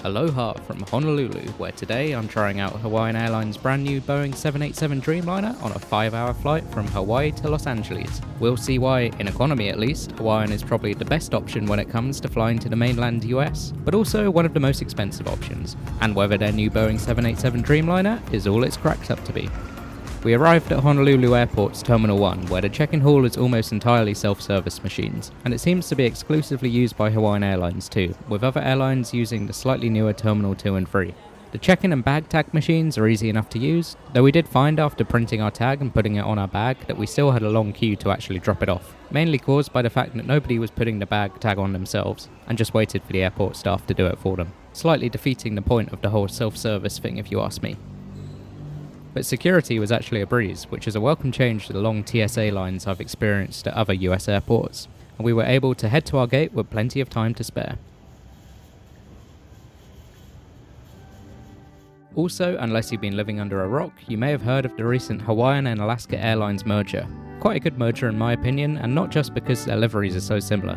Aloha from Honolulu, where today I'm trying out Hawaiian Airlines' brand new Boeing 787 Dreamliner on a 5-hour flight from Hawaii to Los Angeles. We'll see why, in economy at least, Hawaiian is probably the best option when it comes to flying to the mainland US, but also one of the most expensive options, and whether their new Boeing 787 Dreamliner is all it's cracked up to be. We arrived at Honolulu Airport's Terminal 1, where the check-in hall is almost entirely self-service machines, and it seems to be exclusively used by Hawaiian Airlines too, with other airlines using the slightly newer Terminal 2 and 3. The check-in and bag tag machines are easy enough to use, though we did find after printing our tag and putting it on our bag that we still had a long queue to actually drop it off, mainly caused by the fact that nobody was putting the bag tag on themselves, and just waited for the airport staff to do it for them, slightly defeating the point of the whole self-service thing if you ask me. But security was actually a breeze, which is a welcome change to the long TSA lines I've experienced at other US airports, and we were able to head to our gate with plenty of time to spare. Also, unless you've been living under a rock, you may have heard of the recent Hawaiian and Alaska Airlines merger. Quite a good merger in my opinion, and not just because their liveries are so similar.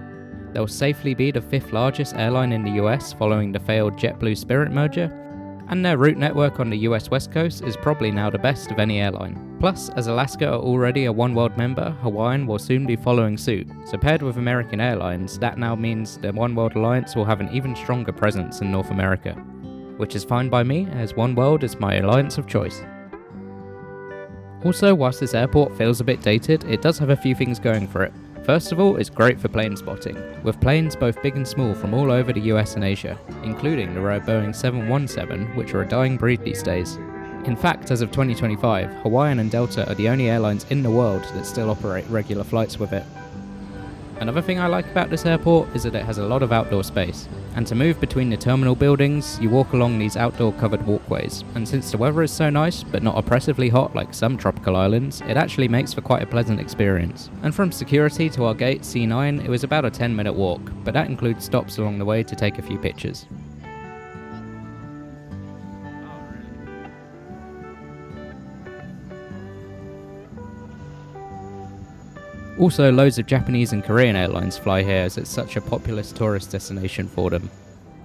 They'll safely be the 5th largest airline in the US following the failed JetBlue Spirit merger, and their route network on the US West Coast is probably now the best of any airline. Plus, as Alaska are already a Oneworld member, Hawaiian will soon be following suit, so paired with American Airlines, that now means the Oneworld Alliance will have an even stronger presence in North America. Which is fine by me, as Oneworld is my alliance of choice. Also, whilst this airport feels a bit dated, it does have a few things going for it. First of all, it's great for plane spotting, with planes both big and small from all over the US and Asia, including the rare Boeing 717, which are a dying breed these days. In fact, as of 2025, Hawaiian and Delta are the only airlines in the world that still operate regular flights with it. Another thing I like about this airport is that it has a lot of outdoor space, and to move between the terminal buildings, you walk along these outdoor covered walkways, and since the weather is so nice, but not oppressively hot like some tropical islands, it actually makes for quite a pleasant experience. And from security to our gate C9, it was about a 10-minute walk, but that includes stops along the way to take a few pictures. Also, loads of Japanese and Korean airlines fly here as it's such a populous tourist destination for them.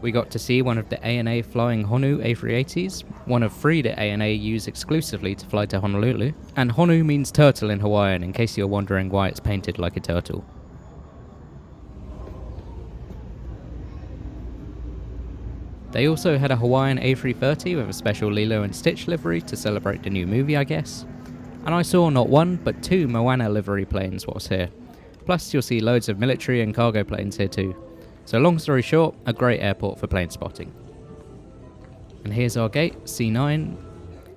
We got to see one of the ANA flying Honu A380s, one of 3 that ANA use exclusively to fly to Honolulu, and Honu means turtle in Hawaiian in case you're wondering why it's painted like a turtle. They also had a Hawaiian A330 with a special Lilo and Stitch livery to celebrate the new movie, I guess. And I saw not 1, but 2 Moana livery planes whilst here. Plus you'll see loads of military and cargo planes here too. So long story short, a great airport for plane spotting. And here's our gate, C9,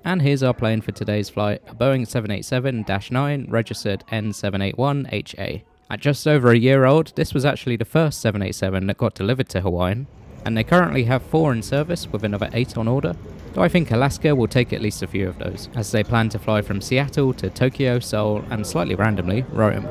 and here's our plane for today's flight, a Boeing 787-9 registered N781HA. At just over a year old, this was actually the first 787 that got delivered to Hawaiian, and they currently have 4 in service with another 8 on order. Though I think Alaska will take at least a few of those, as they plan to fly from Seattle to Tokyo, Seoul, and slightly randomly, Rome.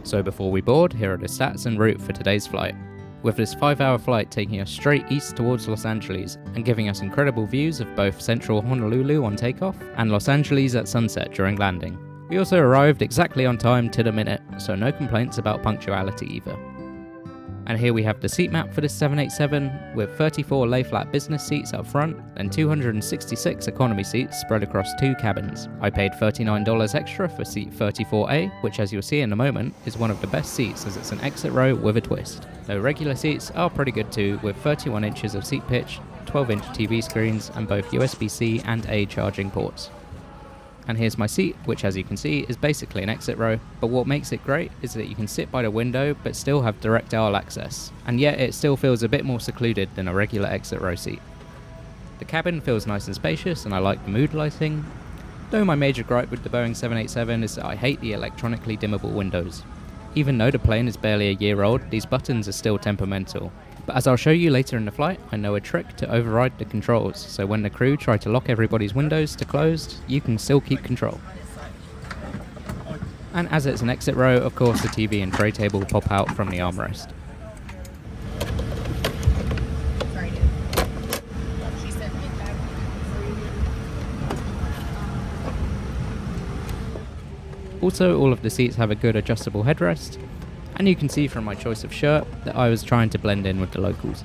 So before we board, here are the stats and route for today's flight. With this 5-hour flight taking us straight east towards Los Angeles and giving us incredible views of both central Honolulu on takeoff and Los Angeles at sunset during landing. We also arrived exactly on time to the minute, so no complaints about punctuality either. And here we have the seat map for this 787, with 34 lay-flat business seats up front and 266 economy seats spread across 2 cabins. I paid $39 extra for seat 34A, which as you'll see in a moment, is one of the best seats as it's an exit row with a twist. Though regular seats are pretty good too, with 31 inches of seat pitch, 12-inch TV screens, and both USB-C and A charging ports. And here's my seat, which as you can see is basically an exit row, but what makes it great is that you can sit by the window but still have direct aisle access, and yet it still feels a bit more secluded than a regular exit row seat. The cabin feels nice and spacious and I like the mood lighting, though my major gripe with the Boeing 787 is that I hate the electronically dimmable windows. Even though the plane is barely a year old, these buttons are still temperamental. But as I'll show you later in the flight, I know a trick to override the controls, so when the crew try to lock everybody's windows to closed, you can still keep control. And as it's an exit row, of course the TV and tray table pop out from the armrest. Also, all of the seats have a good adjustable headrest, and you can see from my choice of shirt that I was trying to blend in with the locals.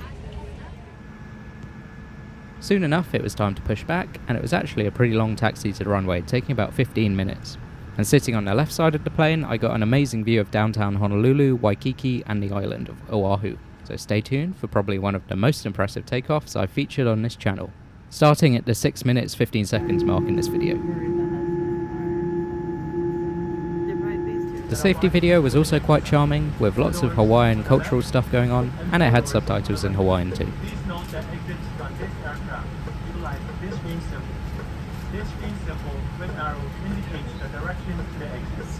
Soon enough it was time to push back, and it was actually a pretty long taxi to the runway, taking about 15 minutes. And sitting on the left side of the plane, I got an amazing view of downtown Honolulu, Waikiki, and the island of Oahu. So stay tuned for probably one of the most impressive takeoffs I've featured on this channel, starting at the 6 minutes 15 seconds mark in this video. The safety video was also quite charming, with lots of Hawaiian cultural stuff going on, and it had subtitles in Hawaiian too. Please note that exits on this aircraft utilize this green symbol. This green symbol with arrow indicates the direction to the exits.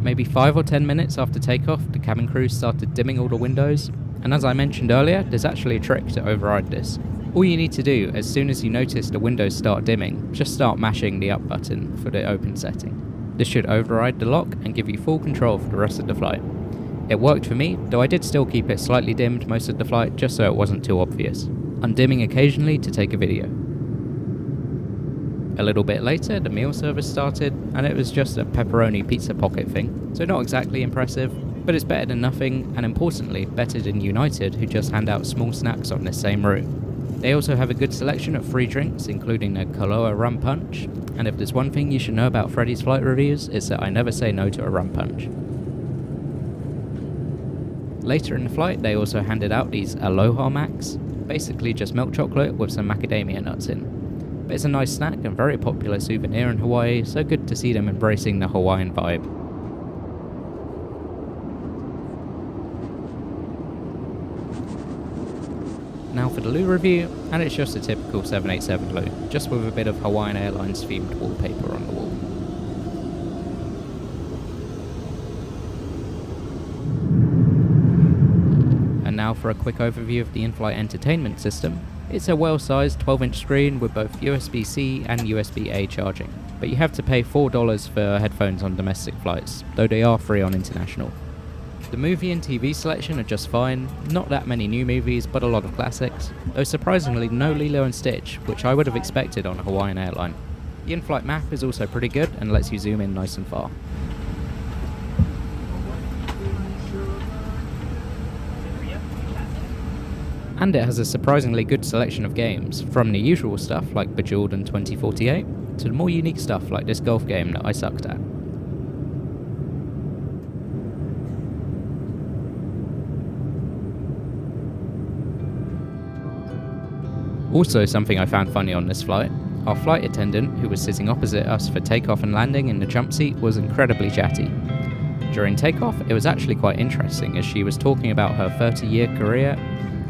Maybe 5 or 10 minutes after takeoff, the cabin crew started dimming all the windows, and as I mentioned earlier, there's actually a trick to override this. All you need to do, as soon as you notice the windows start dimming, just start mashing the up button for the open setting. This should override the lock and give you full control for the rest of the flight. It worked for me, though I did still keep it slightly dimmed most of the flight just so it wasn't too obvious, undimming occasionally to take a video. A little bit later, the meal service started, and it was just a pepperoni pizza pocket thing, so not exactly impressive, but it's better than nothing, and importantly, better than United, who just hand out small snacks on this same route. They also have a good selection of free drinks, including the Kaloa rum punch, and if there's one thing you should know about Freddy's flight reviews, it's that I never say no to a rum punch. Later in the flight, they also handed out these Aloha Macs, basically just milk chocolate with some macadamia nuts in. But it's a nice snack and very popular souvenir in Hawaii, so good to see them embracing the Hawaiian vibe. Now for the loo review, and it's just a typical 787 loo, just with a bit of Hawaiian Airlines themed wallpaper on the wall. And now for a quick overview of the in-flight entertainment system. It's a well-sized 12-inch screen with both USB-C and USB-A charging, but you have to pay $4 for headphones on domestic flights, though they are free on international. The movie and TV selection are just fine, not that many new movies but a lot of classics, though surprisingly no Lilo and Stitch, which I would have expected on a Hawaiian airline. The in-flight map is also pretty good and lets you zoom in nice and far. And it has a surprisingly good selection of games, from the usual stuff like Bejeweled and 2048, to the more unique stuff like this golf game that I sucked at. Also, something I found funny on this flight, our flight attendant, who was sitting opposite us for takeoff and landing in the jump seat, was incredibly chatty. During takeoff, it was actually quite interesting as she was talking about her 30-year career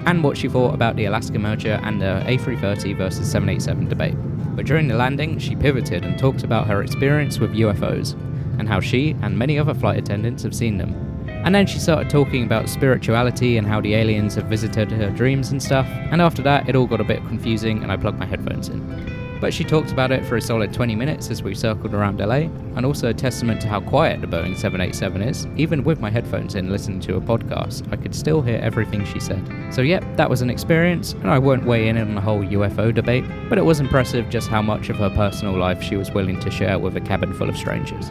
and what she thought about the Alaska merger and the A330 versus 787 debate. But during the landing, she pivoted and talked about her experience with UFOs and how she and many other flight attendants have seen them. And then she started talking about spirituality and how the aliens have visited her dreams and stuff, and after that it all got a bit confusing and I plugged my headphones in. But she talked about it for a solid 20 minutes as we circled around LA, and also a testament to how quiet the Boeing 787 is. Even with my headphones in listening to a podcast, I could still hear everything she said. So yep, that was an experience, and I won't weigh in on the whole UFO debate, but it was impressive just how much of her personal life she was willing to share with a cabin full of strangers.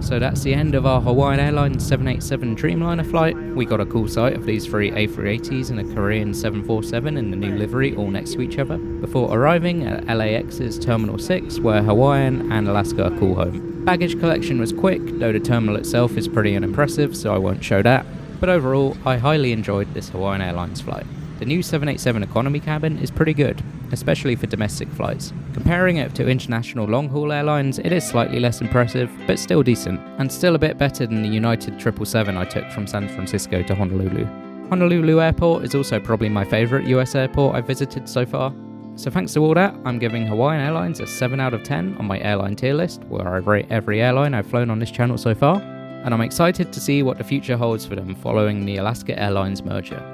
So that's the end of our Hawaiian Airlines 787 Dreamliner flight. We got a cool sight of these three A380s and a Korean 747 in the new livery all next to each other, before arriving at LAX's Terminal 6, where Hawaiian and Alaska call home. Baggage collection was quick, though the terminal itself is pretty unimpressive, so I won't show that. But overall, I highly enjoyed this Hawaiian Airlines flight. The new 787 economy cabin is pretty good, especially for domestic flights. Comparing it to international long-haul airlines, it is slightly less impressive, but still decent, and still a bit better than the United 777 I took from San Francisco to Honolulu. Honolulu Airport is also probably my favourite US airport I've visited so far. So thanks to all that, I'm giving Hawaiian Airlines a 7 out of 10 on my airline tier list, where I rate every airline I've flown on this channel so far, and I'm excited to see what the future holds for them following the Alaska Airlines merger.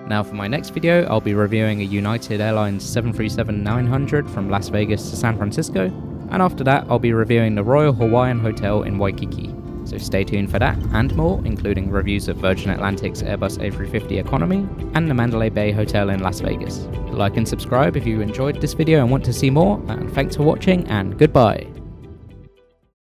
Now for my next video, I'll be reviewing a United Airlines 737-900 from Las Vegas to San Francisco, and after that I'll be reviewing the Royal Hawaiian Hotel in Waikiki. So stay tuned for that and more, including reviews of Virgin Atlantic's Airbus A350 Economy and the Mandalay Bay Hotel in Las Vegas. Like and subscribe if you enjoyed this video and want to see more, and thanks for watching and goodbye.